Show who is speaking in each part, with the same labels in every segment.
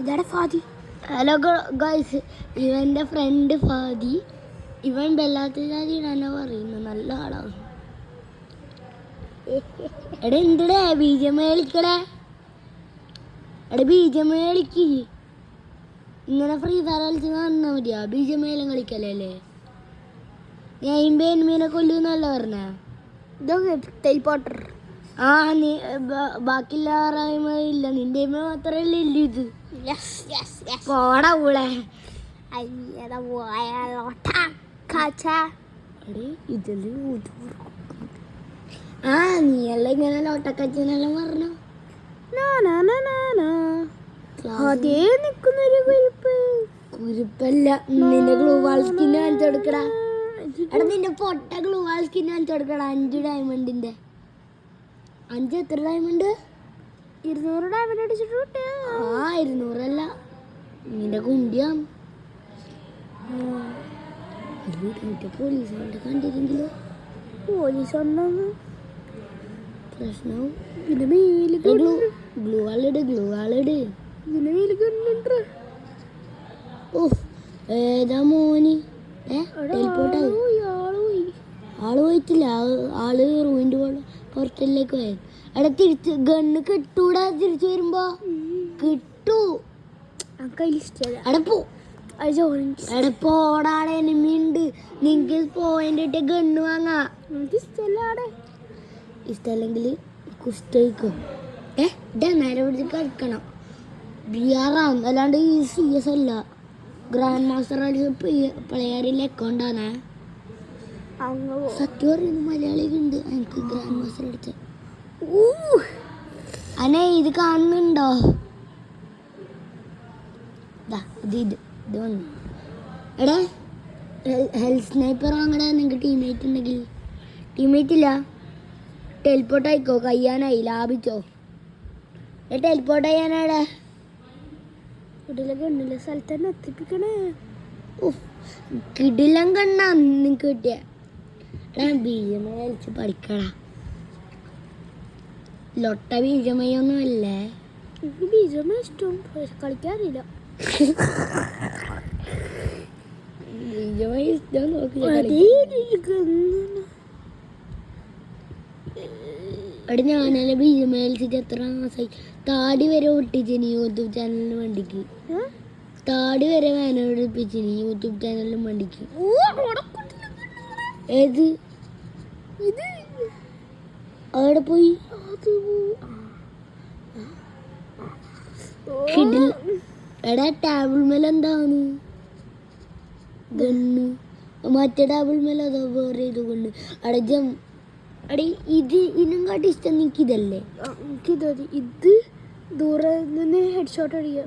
Speaker 1: ഇതാണ് Fadi. Hello guys, ഇവൻ്റെ front Fadi. ഇവൻ ബെല്ലാത്തി തന്നെ പറയുന്നു, നല്ല ആളാണ്. എടാ എന്തടേ ബീജമ്മ കളിക്കടേ, എടാ ബീജമ്മ കളിക്ക്. ഇങ്ങനെ ഫ്രീ ഫയർ കളിച്ച് കാണുന്ന മതിയാ, ബീജമ്മയെല്ലാം കളിക്കല്ലേ. ഞാൻ എൻമീനെ കൊല്ലുന്നല്ല പറഞ്ഞ ടെലിപ്പോർട്ടർ. ആ നീ ബാക്കിയില്ല, നിന്റെ മാത്രല്ലേ ഇല്ല ഇത്. പോടാ ഊളെ. ആ നീയല്ല ഇങ്ങനെ ലോട്ടക്കച്ചനെല്ലാം പറഞ്ഞു. അതേ നിക്കുന്നൊരു കുരുപ്പല്ല. നിന്റെ ഗ്ലൂ വാൾ സ്കിൻ കാണിച്ചു കൊടുക്കടാ. എടാ നിന്റെ പൊട്ട ഗ്ലൂ വാൾ സ്കിൻ കാണിച്ചു കൊടുക്കടാ. 5 ഡയമണ്ടിന്റെ. 5 എത്ര ഡയമണ്ട്? 200 ഡയമണ്ട് അടിച്ചിട്ട്. ആ 200 അല്ല, നിന്റെ കുണ്ടിയാ. പോലീസ് കണ്ടിരുന്നെങ്കിലോ, പോലീസ് വന്നു പ്രശ്നവും. ഗ്ലൂ വാളിട്. ഏതാ മോന്? ആള് പോയിട്ടില്ല, ആള് റൂമിന്റെ പുറത്തിലേക്ക് പോയത്. അവിടെ തിരിച്ച് ഗണ്ണ് കിട്ടൂടാ. തിരിച്ചു വരുമ്പോ കിട്ടൂ. അവിടെ പോ. അവിടെ പോടാടെ എനിമിയുണ്ട്. നിങ്ങക്ക് പോയിന്റ് ഇട്ട് ഗണ്ണ് വാങ്ങാ. ഇഷ്ടല്ലെങ്കിൽ കുസ്തയിക്കോ. നേരെ പിടിച്ച് കളിക്കണം. ബിആറാം, അല്ലാണ്ട് ഈ CS അല്ല. ഗ്രാൻഡ് മാസ്റ്റർ പ്ലെയറിൽ അക്കൗണ്ടാണ്. സത്യം പറയുന്നു, മലയാളികളുണ്ട് എനിക്ക് ഗ്രാൻഡ് മാസ്റ്റർ അടിച്ച. അനെ ഇത് കാണുന്നുണ്ടോ? ഇത് വന്നു. എടാ ഹെൽത്ത് സ്നൈപ്പർ വാങ്ങടാ. നിങ്ങൾക്ക് ടീമേറ്റ് ഉണ്ടെങ്കിൽ. ടീമേറ്റ് ഇല്ല, ടെലിപ്പോർട്ട് ആയിക്കോ. കയ്യാനായി, ലാഭിച്ചോ. ടെലിപ്പോർട്ട് ചെയ്യാനാടാ. കിടില സ്ഥലത്ത് തന്നെ എത്തിപ്പിക്കണേ. കിടിലം കണ്ണാ നിനക്ക് കിട്ടിയ. ബീജമയ കളിച്ച് പഠിക്കടാ. ലൊട്ട ബീജമയൊന്നും അല്ലേ. എനിക്ക് ബീജമയ ഇഷ്ടം, കളിക്കാറില്ല. ബീജമയ ഇഷ്ടം നോക്കി. അവിടെ ഞാനല്ല ബീജമയ കളിച്ചിട്ട് എത്ര മാസമായി. താടി വരെ ഒട്ടിച്ചിനി യൂട്യൂബ് ചാനലിന് വണ്ടിക്ക്. താടി വരെ വേനോട് ഒട്ടിച്ചിനി യൂട്യൂബ് ചാനലിനും വണ്ടിക്ക്. ഏത് ഇത് അവിടെ പോയി. എടാ ടേബിൾ മേല എന്താണ് ഗണ്ണ്? മറ്റേ ടേബിൾ മേല അതോ വേറെ ഇത് കൊണ്ട് അവിടെ അടി. ഇത് ഇനും കാട്ടി ഇഷ്ടം എനിക്ക് ഇതല്ലേ. ഇത് ദൂരെ നിന്ന് ഹെഡ് ഷോട്ട് അടിക്കുക.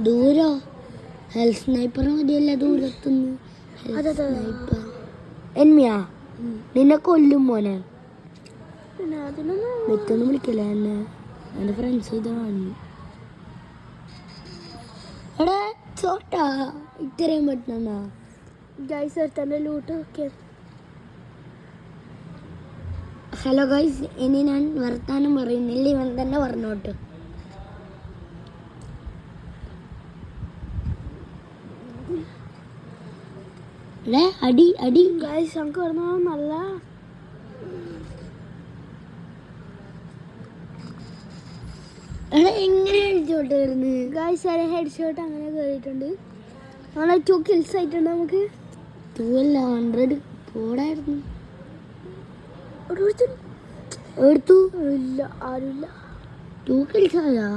Speaker 1: ദൂരോ ഹെൽത്ത് സ്നൈപ്പർ മതിയല്ല ദൂരത്തുനിന്ന്. എന്മിയാ നിന്നെ കൊല്ലും മോനെ. വെത്തൊന്നും വിളിക്കല്ലേ എന്നെ. എൻ്റെ ഫ്രണ്ട്സ് ഇത് കാണുന്നു. എടാ ചോട്ടാ ഇത്രയും പറ്റണ ഗൈസ് തന്നെ ലൂട്ട്. ഓക്കെ ഹലോ ഗൈസ്, ഇനി ഞാൻ വർത്താനം പറയുന്നില്ല, ഇവൻ തന്നെ പറഞ്ഞോട്ട്. അടി അടി ഗൈസ്. നമുക്ക് പറഞ്ഞ നല്ല എങ്ങനെ ഹെഡ്ഷോട്ട് വരുന്നത് ഗൈസ്? ഹെഡ് ഷോട്ട് അങ്ങനെ കയറിയിട്ടുണ്ട്. നമ്മളെ 2 kills ആയിട്ടുണ്ട്. നമുക്ക് 2 അല്ല 100 പോടായിരുന്നു. എടുത്തു ഇല്ല, ആരുമില്ല. 2 kills ആയാ?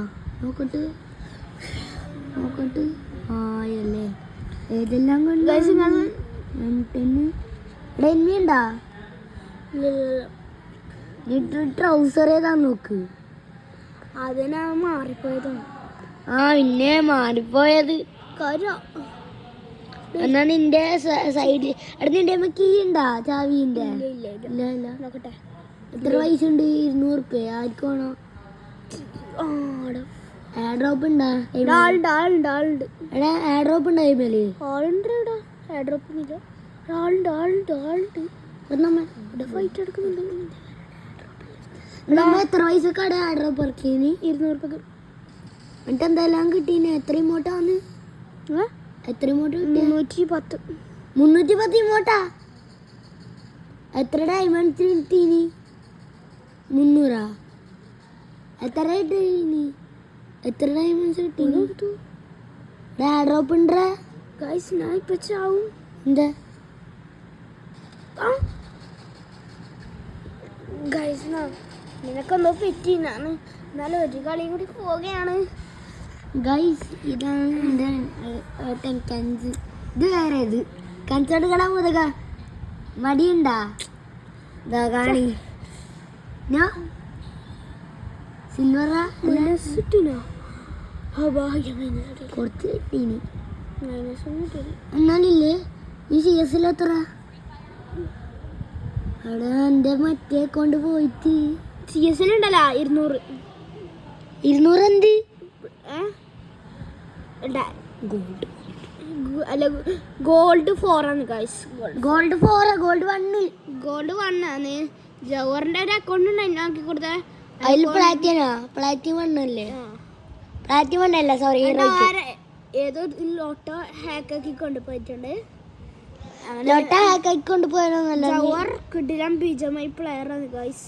Speaker 1: നോക്കട്ട് ആയല്ലേ. ഏതെല്ലാം കൊണ്ട് എന്നെയുണ്ടാ? ട്രൗസർ ഏതാ നോക്ക്. അതിനാ മാറിപ്പോയതാണ്. ആ പിന്നെ മാറിപ്പോയത് എന്നാ നിന്റെ സൈഡിൽ. എടാ നിന്റെ കീ ഉണ്ടാ? ചാവിന്റെ ഇല്ല. നോക്കട്ടെ എത്ര പൈസ ഉണ്ട്? 200 രൂപ. ആർക്കാണോ? എയർ ഡ്രോപ്പ് ഉണ്ടാ? എടാ എയർ ഡ്രോപ്പ് ഉണ്ടായി മേല്. ആളുണ്ട് എയർ ഡ്രോപ്പ് ഇല്ല. ആളുണ്ട് ഫൈറ്റ് എടുക്കുന്നുണ്ട്. നമ്മ എത്ര പൈസ കട ആർഡർ പറക്കീന് 200 രൂപ. എന്നിട്ട് എന്തെല്ലാം കിട്ടീന്? എത്ര ഇമോട്ടാന്ന്? എത്ര ഇമോട്ട് കിട്ടി? 310 ഇമോട്ടാ. എത്ര ഡയമണ്ട് കിട്ടീനി? 300. എത്ര കിട്ടീനി? എത്ര ഡയമണ്ട്സ് കിട്ടീനി? ഡ്രോപ്പ് ഉണ്ടോ ഗൈസ്? ഞാൻ ഇപ്പൊ ചാവും. എന്താ ഗൈസ്? നിനക്കെന്തോ പറ്റിന്നാണ്. എന്നാലും ഒരു കളിയും കൂടി പോവുകയാണ് ഗൈസ്. ഇതാണ് എൻ്റെ കഞ്ച്. ഇത് വേറെ ഇത് കഞ്ചെടുക്കടാ മുതക. മടിയുണ്ടാ? ഇതാ കാണി. ഞാൻ സിൽവറാ കുറച്ച് കിട്ടീനി. എന്നാലില്ലേ ഈ CS എത്ര? അവിടെ എൻ്റെ മറ്റേ കൊണ്ട് പോയിട്ട് CS ഉണ്ടല്ലോ 200. എന്ത് ഗോൾഡ് 4 ആണ് ഗൈസ്. ഗോൾഡ് 1 ആണ്. ജവറിന്റെ ഒരു അക്കൗണ്ട് ഉണ്ട് ആക്കി കൊടുത്ത. അതിൽ പ്ലാറ്റിനം 1 അല്ലേ? പ്ലാറ്റിനം 1 അല്ല, സോറി. ഏതോ ലോട്ടോ ഹാക്ക് ആക്കി കൊണ്ടുപോയിട്ടുണ്ട്. ലോട്ടോ ഹാക്ക് ആക്കി കൊണ്ടുപോയാലോ? ജവർ കിട്ടില്ല ബിജമായി പ്ലെയർ ആണ് ഗൈസ്.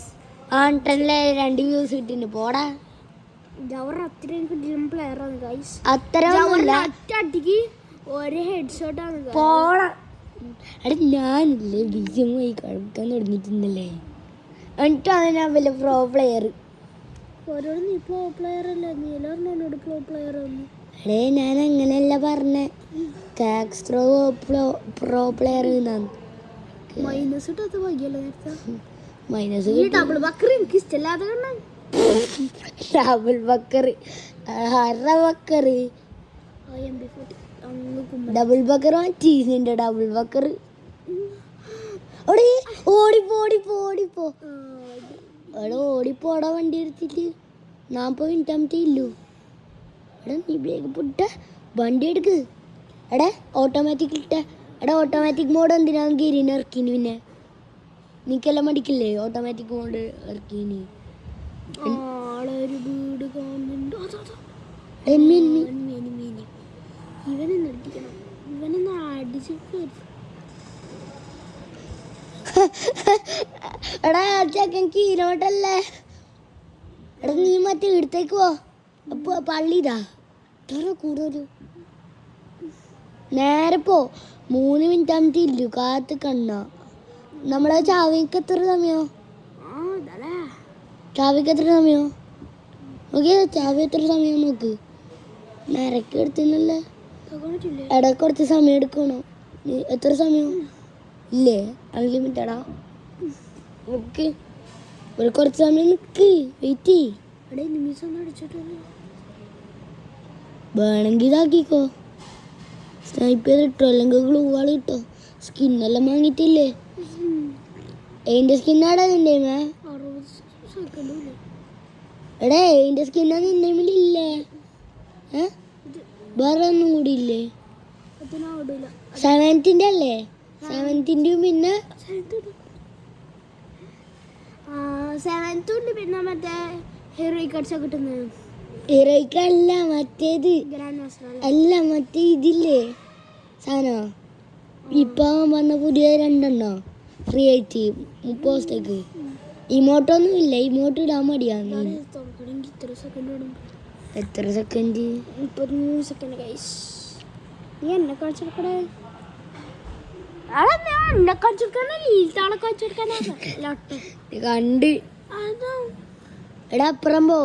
Speaker 1: 2 വ്യൂസ് കിട്ടിണ്ട്. പോടാ. ജവർ അത്രയും കിട്ടില്ല പ്ലെയർ ആണ് ഗൈസ്. അടിക്ക് ഒരു ഹെഡ് ഷോട്ട് ആണ്. പോടാ. ഞാനില്ലേ ബിജമായി കളിക്കാൻ തുടങ്ങിയിട്ടുണ്ടല്ലേ. എന്നിട്ടാണ് ഞാൻ വലിയ പ്രോ പ്ലെയർ. ഓരോട് നീ പ്രോ പ്ലെയർ അല്ല, നീ എന്നോട് പ്രോ പ്ലെയർ ആണ്. അടേ ഞാൻ അങ്ങനെയല്ല പറഞ്ഞേ. കാക്സ്ട്രോ പ്രോ പ്ലെയർ മൈനസ് ഇട്ടത് വൈകിയല്ലോ നേരത്തെ. മൈനസ് ഡബിൾ ബക്കർ എനിക്ക് ഇഷ്ടമല്ലാതെ കണ്ട. ഡബിൾ ബക്കർ ഡബിൾ ബക്കർ ചീസിന്റെ ഡബിൾ ബക്കർ. ഓടിപ്പോടാ വണ്ടി എടുത്തിട്ട് 40 മിനിറ്റ് ഇല്ലു. എടാ നീ ബ്രേക്ക് പൊട്ട വണ്ടി എടുക്ക്. എടാ ഓട്ടോമാറ്റിക് ഇട്ട. എടാ ഓട്ടോമാറ്റിക് മോഡ് എന്തിനാ ഗിരിനെ ഇറക്കിന്? പിന്നെ നിക്കെല്ലാം മടിക്കില്ലേ ഓട്ടോമാറ്റിക് മോഡ് ഇറക്കിന്? ആളൊരു വീട് കാണുന്നുണ്ട്. ഇവനെ അടിക്കണം. ഇവനെ അടിച്ചിട്ട് എടാ ചക്കൻ കീരോട്ടല്ലേ. എടാ നീ മറ്റേ ഇടത്തേക്ക് പോ. അപ്പൊ പള്ളിയിതാ കൂടുതൽ നേരെ പോ. 3 മിനിറ്റ് ഇല്ലു കാത്ത് കണ്ണ. നമ്മളെ ചാവിക്ക് എത്ര സമയോ? ചാവിക്ക് എത്ര സമയോ നോക്കിയ? ചാവി എത്ര സമയം നോക്ക്. നേരക്ക് എടുത്തില്ലല്ലേ. എടാ കുറച്ച് സമയം എടുക്കണോ? എത്ര സമയം ഇല്ലേ? അൺലിമിറ്റഡാ. ഓക്കെ ഒരു കുറച്ച് സമയം നിക്ക്. വെയിറ്റ് ചെയ്യ്. വേണമെങ്കിൽ ഇതാക്കിക്കോ. സ്നൈപ്പ് ചെയ്തിട്ടോ അല്ലെങ്കിൽ ഗ്ലൂ വാൾ കിട്ടോ. സ്കിന്നെല്ലാം വാങ്ങിയിട്ടില്ലേ? എന്റെ സ്കിന്നാടാ നിന്റെ? എടേ എന്റെ സ്കിന്നാ നിന്റെ ഇല്ലേ? വേറെ ഒന്നും കൂടി ഇല്ലേ? 7th അല്ലേ? 7th പിന്നെ 7th ഉണ്ട്. പിന്നെ മറ്റേ ഹീറോയിക് അടിച്ചാ കിട്ടുന്നത്. ഹീറോയിക്ക് അല്ല മറ്റേത് അല്ല, മറ്റേ ഇതില്ലേ സാധനം. ഇപ്പൊ വന്ന പുതിയ 2 ഫ്രീ ആയിട്ട് 30 ദിവസത്തേക്ക്. ഇമോട്ടൊന്നും ഇല്ല. ഇമോട്ട് ഇടാൻ മടിയാന്ന്. എത്ര സെക്കൻഡ്? 33 second guys. നീ എന്നെ കളിച്ചെടുക്കണേ. കണ്ട് എടാ അപ്പുറം പോ.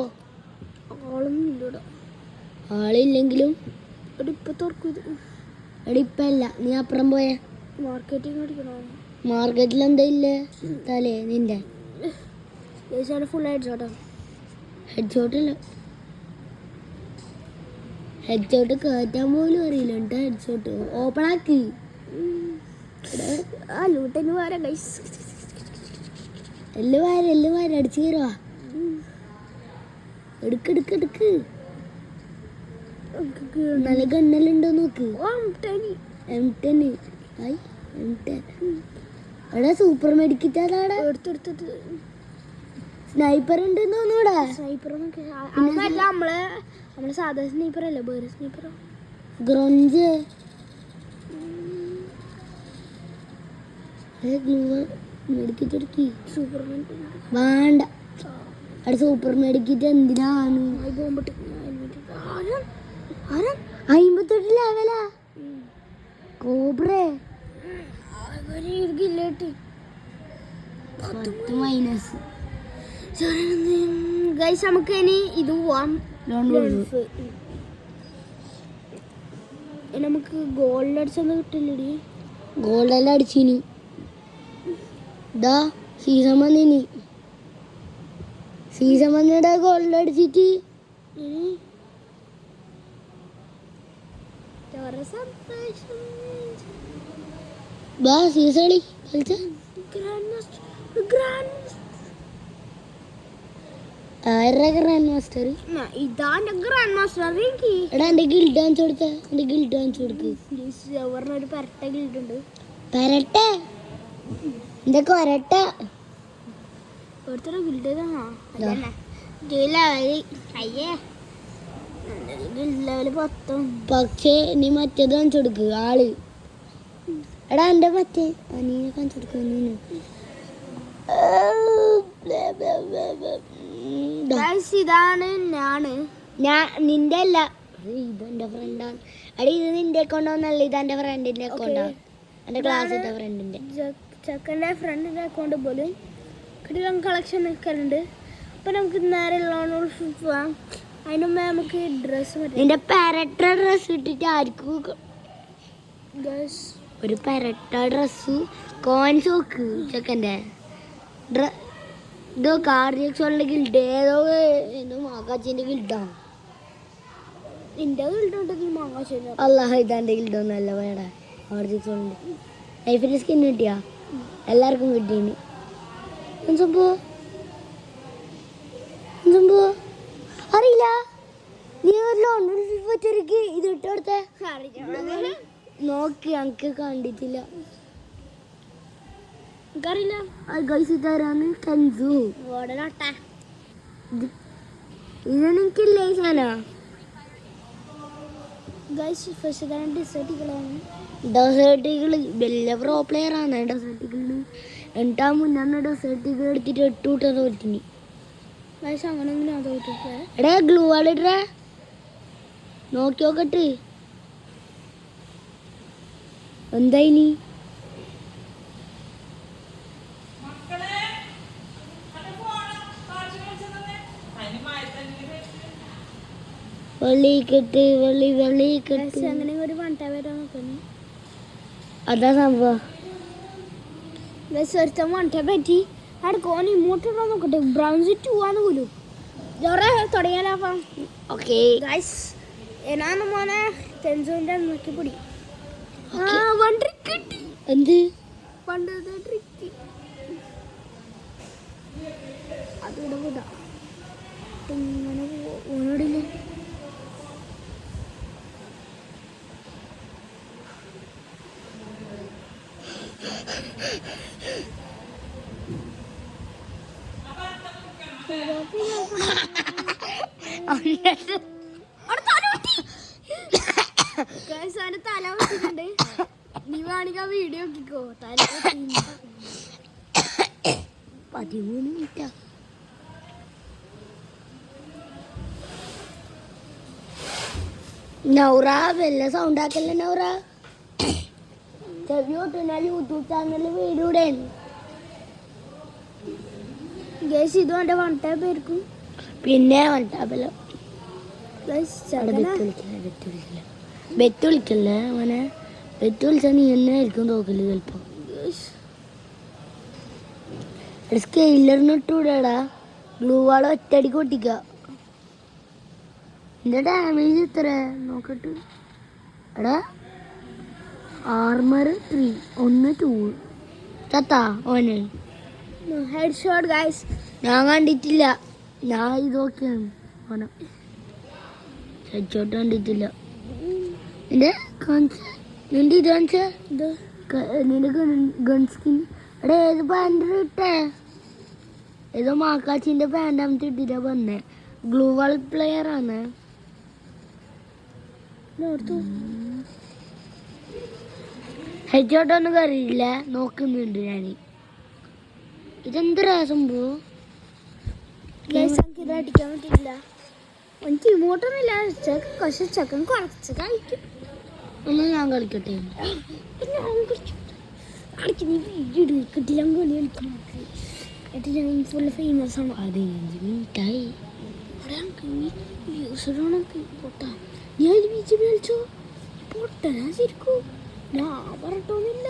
Speaker 1: ആളില്ലെങ്കിലും എടിപ്പല്ല. നീ അപ്പുറം പോയേ. മാർക്കറ്റിൽ എന്താ ഇല്ലേ തലേ നിന്റെ? ഫുൾ ഹെഡ്ഷോട്ടല്ല. ഹെഡ്ഷോട്ട് കയറ്റാൻ പോലും അറിയില്ല. എന്താ ഹെഡ്ഷോട്ട് ഓപ്പൺ ആക്കി. എല്ലാം വാര അടിച്ചു കയറുവാ. എടുക്ക് നല്ല ഗണ്ണെല്ലാം ഉണ്ടോ നോക്ക്. M10 എടാ സൂപ്പർ മെഡിക്കറ്റ് അതാടാ. സ്നൈപ്പർ ഉണ്ടെന്ന് തോന്നൂടെ.
Speaker 2: സ്നൈപ്പർ നമ്മള് സാധാ സ്നൈപ്പർ അല്ല, വേറെ സ്നൈപ്പറോ.
Speaker 1: ഗ്രഞ്ച് മെഡിക്കറ്റ്
Speaker 2: സൂപ്പർമാൻ
Speaker 1: വേണ്ട. അവിടെ സൂപ്പർ മെഡിക്കറ്റ് എന്തിനാണ്? 58 ലെവലാ കോബ്രേ. മൈനസ്
Speaker 2: ഗൈസ് നമുക്ക് ഇനി ഇത് പോവാം. നമുക്ക് ഗോൾഡ് അടിച്ചൊന്നും കിട്ടില്ലടി.
Speaker 1: ഗോൾഡ് എല്ലാം അടിച്ചിനി. സീസൺ വന്നിനി. സീസൺ വന്നിട്ട് ഗോൾഡ് അടിച്ചിട്ട് സീസൺ കളിച്ച ഗ്രാൻഡ് മാസ്റ്റർ.
Speaker 2: ഇതാണ് ഗ്രാൻഡ് മാസ്റ്റർ.
Speaker 1: എടാ എന്റെ ഗിൽഡ് കാണിച്ചു കൊടുത്ത. എന്റെ ഗിൽഡ് കാണിച്ചു കൊടുക്ക്.
Speaker 2: ഒരു പരട്ട ഗിൽഡ് ഉണ്ട്.
Speaker 1: പരട്ട എന്റെ കൊരട്ട
Speaker 2: ഒരുത്തര ഗിൽഡ് ലെവല് 10.
Speaker 1: പക്ഷേ നീ മറ്റേത് കാണിച്ചു കൊടുക്ക് ആള്. എടാ എന്റെ മറ്റേ അനീനെ കാണിച്ചു കൊടുക്കുന്നു.
Speaker 2: ഇതാണ്
Speaker 1: ഞാൻ നിന്റെ അല്ല, ഇതെന്റെ ഫ്രണ്ടാണ്. അടി ഇത് നിന്റെ അക്കൗണ്ടോന്നല്ല, ഇത് എന്റെ ഫ്രണ്ടിന്റെ അക്കൗണ്ടാണ്. എന്റെ ക്ലാസ്സിലെ ഫ്രണ്ടിന്റെ
Speaker 2: ചെക്കൻ്റെ ഫ്രണ്ടിന്റെ അക്കൗണ്ട് പോലും കിട്ടിയ കളക്ഷൻ ഒക്കെ ഉണ്ട്. അപ്പൊ നമുക്ക് നേരെ പോവാം. അതിന് മുമ്പേ നമുക്ക് ഡ്രസ്സ്
Speaker 1: നിന്റെ പെരട്ട ഡ്രസ്സ് ഇട്ടിട്ട് ആർക്കും ഒരു പെരട്ട ഡ്രസ്സ് കോൺസ് നോക്ക് ചെക്കൻ്റെ ഇതോ കാർഡിയക്സോളിന്റെ ഗിൽഡ് ഏതോ മാകാച്ചിന്റെ ഗിൽഡാണ്.
Speaker 2: നിന്റെ ഗിൽഡ് ഉണ്ടെങ്കിൽ മാകാച്ചി
Speaker 1: അല്ലാഹ് ഇതാൻ്റെ ഗിൽഡൊന്നല്ല വേടാ. കാർഡിയക്സോളിന്റെ ലൈഫിന്റെ സ്കിൻ കിട്ടിയാ എല്ലാവർക്കും കിട്ടീന്. സംഭവം അറിയില്ല. നീ ഒരു ലോൺ ഇത് ഇട്ട് കൊടുത്തേ നോക്കി എനിക്ക് കണ്ടിട്ടില്ല. തരാന്ന് കൻസു ഇതെനിക്കില്ലേ സാധന ഡെസേർട്ടുകള് വലിയ പ്രോ പ്ലെയർ ആണ്. ഡെസേർട്ടുകളിൽ എന്നിട്ടാ മുന്നേ ഡെസേർട്ടുകൾ എടുത്തിട്ട് 8 കൂട്ടം തോറ്റിനി. എടാ ഗ്ലൂ വാളിട്ടെ നോക്കി നോക്കട്ട് എന്തായിനി. അതാ സംഭവം.
Speaker 2: പറ്റി അടുക്കോൻ ഇമോട്ട് നോക്കട്ടെ. ബ്രൗൺസ് 2 ആണ് പോലും തുടങ്ങിയാലോ.
Speaker 1: ഓക്കെ
Speaker 2: എന്നാണ് മോനെ തെൻസുവിന്റെ നോക്കിപ്പൊടി.
Speaker 1: എന്ത്
Speaker 2: ട്രിക്ക് അതിവിടെ വിടാ ഇങ്ങനെ ഓനോടില്ല. തല വെച്ചിട്ടുണ്ട്. നീ വേണമെങ്കിൽ വീഡിയോ നോക്കിക്കോ. തല
Speaker 1: 13 മിനിറ്റാ. നൗറ വല്ല സൗണ്ട് ആക്കല്ലേ നൗറ. ചെവിയോട്ട് യൂട്യൂബ് ചാനലിൽ വീഡിയോ ഇടേന്.
Speaker 2: ഇതും എന്റെ 1 ടാബ് ആയിരിക്കും.
Speaker 1: പിന്നെ 1 ടാബില് ബെറ്റ് വിളിക്കല്ലേ അവനെ. ബെറ്റ് വിളിച്ചാൽ നീ തന്നെ ആയിരിക്കും തോക്കല് ചിലപ്പോ. സ്കെയിലറിനിട്ടൂടാ ഗ്ലൂ വാള് ഒറ്റയടിക്ക് പൊട്ടിക്ക. എന്റെ ഡാമേജ് എത്ര നോക്കട്ട്. എടാ ആർമർ 3 1 2 ചത്താ ഓനെ.
Speaker 2: Head shot guys.
Speaker 1: ഞാൻ കണ്ടിട്ടില്ല. ഞാൻ ഇതൊക്കെയാണ് ഓനെ ഹെഡ് ഷോട്ട് കണ്ടിട്ടില്ല. നിന്റെ നിന്റെ ഇത് കാണിച്ച നിന്റെ ഗൺ സ്കിൻ. എടാ ഏത് ബാൻഡർ ഇട്ടേ ഏതോ മാക്കാച്ചിന്റെ പാൻറ്റാമത്തെ ഇട്ടിട്ടാ വന്നേ. ഗ്ലൂ വാൾ പ്ലെയർ ആണ്. ഹെഡ്ഷോട്ടൊന്നും കറിയില്ല, നോക്കുന്നുണ്ട് ഞാൻ. ഇതെന്തൊരു സംഭവം?
Speaker 2: അടിക്കാൻ പറ്റില്ല. എനിക്ക് ഇമോട്ടൊന്നുമില്ല. പക്ഷെ ചെക്കൻ കുറച്ച് കളിക്കും.
Speaker 1: ഒന്ന് ഞാൻ കളിക്കട്ടെ.
Speaker 2: ഫുൾ ഫേമസ് ആണ്.
Speaker 1: 15 മിനിറ്റായി.
Speaker 2: ഞാൻ ബീച്ച് കളിച്ചോ പൊട്ടനാ ശരിക്കും. ഞാൻ പറഞ്ഞിട്ടൊന്നുമില്ല.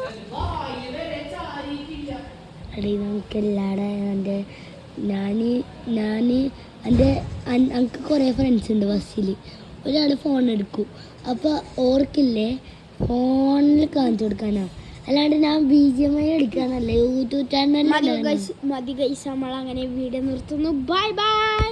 Speaker 1: അടി നമുക്കെല്ലാടെ എൻ്റെ എനിക്ക് കുറേ ഫ്രണ്ട്സ് ഉണ്ട് ബസ്സിൽ. ഒരാൾ ഫോൺ എടുക്കും. അപ്പോൾ ഓർക്കില്ലേ ഫോണിൽ കാണിച്ചു കൊടുക്കാനാ. അല്ലാണ്ട് ഞാൻ BGMI എടുക്കാന്നല്ല. യൂട്യൂബ് ചാനൽ
Speaker 2: മതി ഗൈസ്, നമ്മൾ അങ്ങനെ വീഡിയോ നിർത്തുന്നു. Bye bye.